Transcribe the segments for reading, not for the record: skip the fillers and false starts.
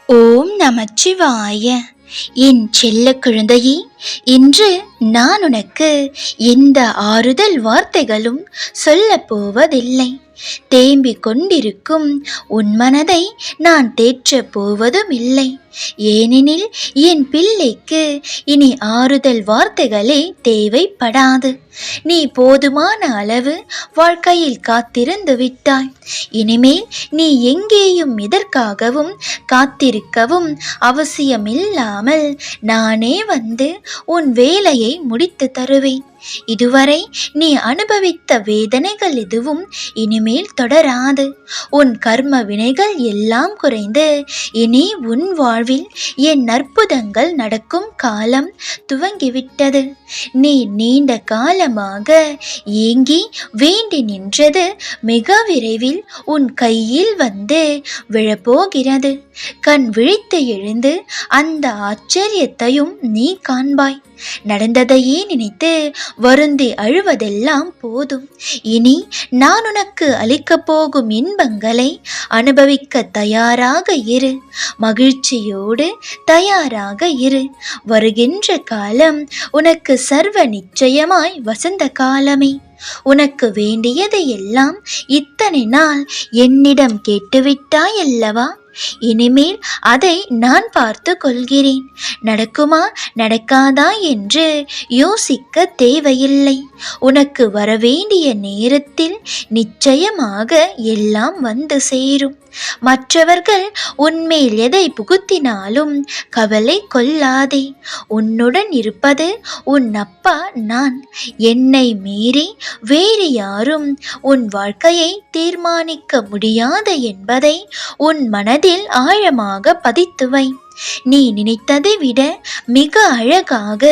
ஓம் நமச்சிவாய. என் செல்ல குழந்தையே, இன்று நான் உனக்கு எந்த ஆறுதல் வார்த்தைகளும் சொல்லப் போவதில்லை. தேம்பிக் கொண்டிருக்கும் உன் மனதை நான் தேற்றப் போவதும் இல்லை. ஏனெனில் என் பிள்ளைக்கு இனி ஆறுதல் வார்த்தைகளே தேவைப்படாது. நீ போதுமான அளவு வாழ்க்கையில் காத்திருந்து விட்டாய். இனிமேல் நீ எங்கேயும் எதற்காகவும் காத்திருக்கவும் அவசியமில்லாமல் நானே வந்து உன் வேலையை முடித்து தருவேன். இதுவரை நீ அனுபவித்த வேதனைகள் எதுவும் இனிமேல் தொடராது. உன் கர்ம வினைகள் எல்லாம் குறைந்து இனி உன் வாழ்வில் என் அற்புதங்கள் நடக்கும் காலம் துவங்கிவிட்டது. நீ நீண்ட காலமாக ஏங்கி வேண்டி நின்றது மிக விரைவில் உன் கையில் வந்து விழப்போகிறது. கண் விழித்து எழுந்து அந்த ஆச்சரியத்தையும் நீ காண்பாய். நடந்ததையே நினைத்து வருந்தி அழுவதெல்லாம் போதும். இனி நான் உனக்கு அளிக்கப் போகும் இன்பங்களை அனுபவிக்க தயாராக இரு. மகிழ்ச்சியோடு தயாராக இரு. வருகின்ற காலம் உனக்கு சர்வ நிச்சயமாய் வசந்த காலமே. உனக்கு வேண்டியதை எல்லாம் இத்தனை நாள் என்னிடம் கேட்டுவிட்டாய் அல்லவா? இனிமேல் அதை நான் பார்த்து கொள்கிறேன். நடக்குமா நடக்காதா என்று யோசிக்க தேவையில்லை. உனக்கு வரவேண்டிய நேரத்தில் நிச்சயமாக எல்லாம் வந்து சேரும். மற்றவர்கள் உன்மேல் எதை புகுத்தினாலும் கவலை கொள்ளாதே. உன்னுடன் இருப்பது உன் அப்பா நான். என்னை மீறி வேறு யாரும் உன் வாழ்க்கையை தீர்மானிக்க முடியாது என்பதை உன் மனதில் ஆழமாக பதித்து வை. நீ நினைத்ததை விட மிக அழகாக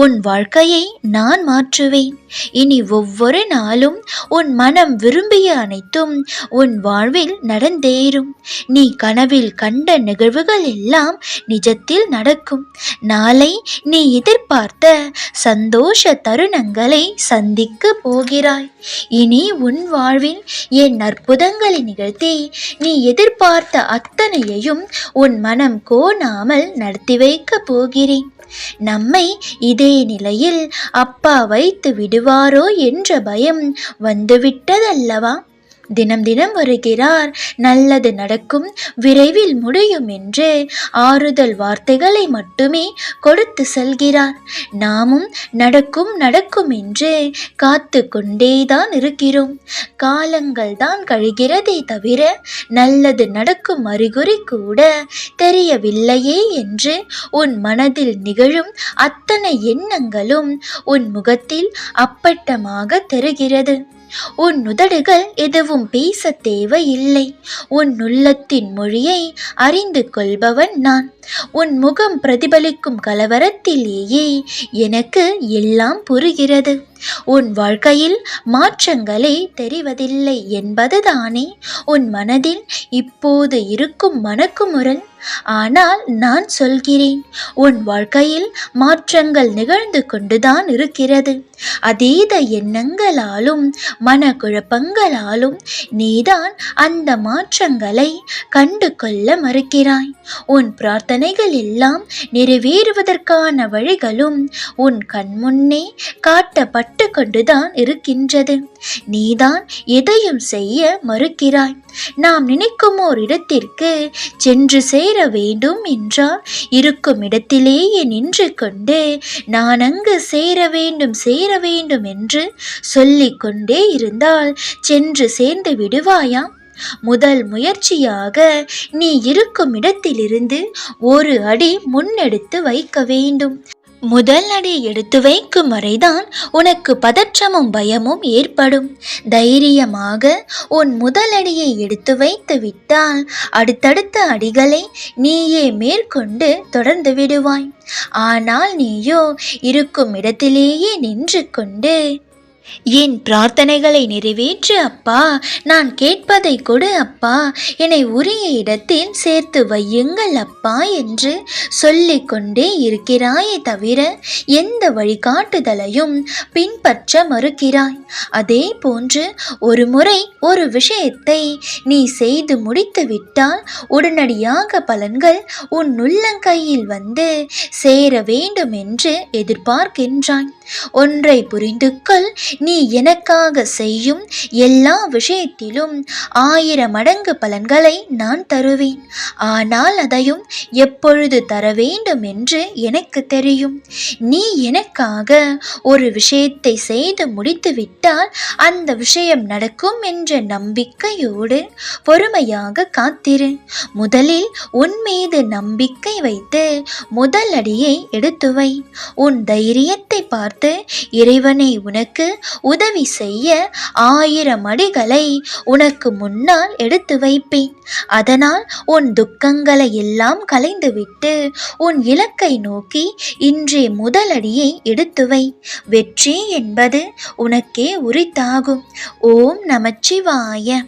உன் வாழ்க்கையை நான் மாற்றுவேன். இனி ஒவ்வொரு நாளும் உன் மனம் விரும்பிய அனைத்தும் உன் வாழ்வில் நடந்தேறும். நீ கனவில் கண்ட நிகழ்வுகள் எல்லாம் நிஜத்தில் நடக்கும். நாளை நீ எதிர்பார்த்த சந்தோஷ தருணங்களை சந்திக்க போகிறாய். இனி உன் வாழ்வில் என் அற்புதங்களை நிகழ்த்தி நீ எதிர்பார்த்த அத்தனையையும் உன் மனம் கோணாமல் நடத்தி வைக்க போகிறேன். நம்மை இதே நிலையில் அப்பா வைத்து விடுவாரோ என்ற பயம் வந்துவிட்டதல்லவா? தினம் தினம் வருகிறார், நல்லது நடக்கும், விரைவில் முடியும் என்று ஆறுதல் வார்த்தைகளை மட்டுமே கொடுத்து செல்கிறார். நாமும் நடக்கும் நடக்கும் என்று காத்து கொண்டேதான் இருக்கிறோம். காலங்கள் தான் கழிகிறதே தவிர நல்லது நடக்கும் அறிகுறி கூட தெரியவில்லையே என்று உன் மனதில் நிகழும் அத்தனை எண்ணங்களும் உன் முகத்தில் அப்பட்டமாக தெரிகிறது. உன் உதடுகள் எதுவும் பேச தேவையில்லை. உன் உள்ளத்தின் மொழியை அறிந்து கொள்பவன் நான். உன் முகம் பிரதிபலிக்கும் கலவரத்திலேயே எனக்கு எல்லாம் புரிகிறது. உன் வாழ்க்கையில் மாற்றங்களே தெரிவதில்லை என்பதுதானே உன் மனதில் இப்போது இருக்கும் மனக்குமுறல். ஆனால் நான் சொல்கிறேன், உன் வாழ்க்கையில் மாற்றங்கள் நிகழ்ந்து கொண்டுதான் இருக்கிறது. அதீத எண்ணங்களாலும் மனக்குழப்பங்களாலும் நீதான் அந்த மாற்றங்களை கண்டு கொள்ள மறுக்கிறாய். உன் பிரார்த்தனைகள் எல்லாம் நிறைவேறுவதற்கான வழிகளும் உன் கண்முன்னே காட்டப்பட்டு கொண்டுதான் இருக்கின்றது. நீதான் எதையும் செய்ய மறுக்கிறாய். நாம் நினைக்கும் ஓர் இடத்திற்கு சென்று சேர வேண்டும் என்றால் இருக்கும் இடத்திலேயே நின்று கொண்டு நான் அங்கு சேர வேண்டும் என்று சொல்லிக் கொண்டே இருந்தால் சென்று சேர்ந்து விடுவாயா? முதல் முயற்சியாக நீ இருக்கும் இடத்திலிருந்து ஒரு அடி முன்னெடுத்து வைக்க வேண்டும். முதல் அடி எடுத்து வைக்கும் வரைதான் உனக்கு பதற்றமும் பயமும் ஏற்படும். தைரியமாக உன் முதல் அடியை எடுத்து வைத்து விட்டால் அடுத்தடுத்த அடிகளை நீயே மேற்கொண்டு தொடர்ந்து விடுவாய். ஆனால் நீயோ இருக்கும் இடத்திலேயே நின்று கொண்டு என் பிரார்த்தனைகளை நிறைவேற்று அப்பா, நான் கேட்பதை கொடு அப்பா, என்னை உரிய இடத்தில் சேர்த்து வையுங்கள் அப்பா என்று சொல்லிக் கொண்டே இருக்கிறாயே தவிர எந்த வழிகாட்டுதலையும் பின்பற்ற மறுக்கிறாய். அதே போன்று ஒரு முறை ஒரு விஷயத்தை நீ செய்து முடித்து விட்டால் உடனடியாக பலன்கள் உன் உள்ளங்கையில் வந்து சேர வேண்டும் என்று எதிர்பார்க்கின்றாய். ஒன்றை புரிந்து கொள், நீ எனக்காக செய்யும் எல்லா விஷயத்திலும் 1000 மடங்கு பலன்களை நான் தருவேன். ஆனால் அதையும் எப்பொழுது தர வேண்டும் என்று எனக்கு தெரியும். நீ எனக்காக ஒரு விஷயத்தை செய்து முடித்து விட்டால் அந்த விஷயம் நடக்கும் என்ற நம்பிக்கையோடு பொறுமையாக காத்திரு. முதலில் உன் மீது நம்பிக்கை வைத்து முதல் அடியை எடுத்து வை. உன் தைரியத்தை பார்த்து இறைவனை உனக்கு உதவி செய்ய 1000 அடிகளை உனக்கு முன்னால் எடுத்து வைப்பேன். அதனால் உன் துக்கங்களை எல்லாம் களைந்துவிட்டு உன் இலக்கை நோக்கி இன்றே முதல் அடியை எடுத்து வை. வெற்றி என்பது உனக்கே உரித்தாகும். ஓம் நமச்சிவாய.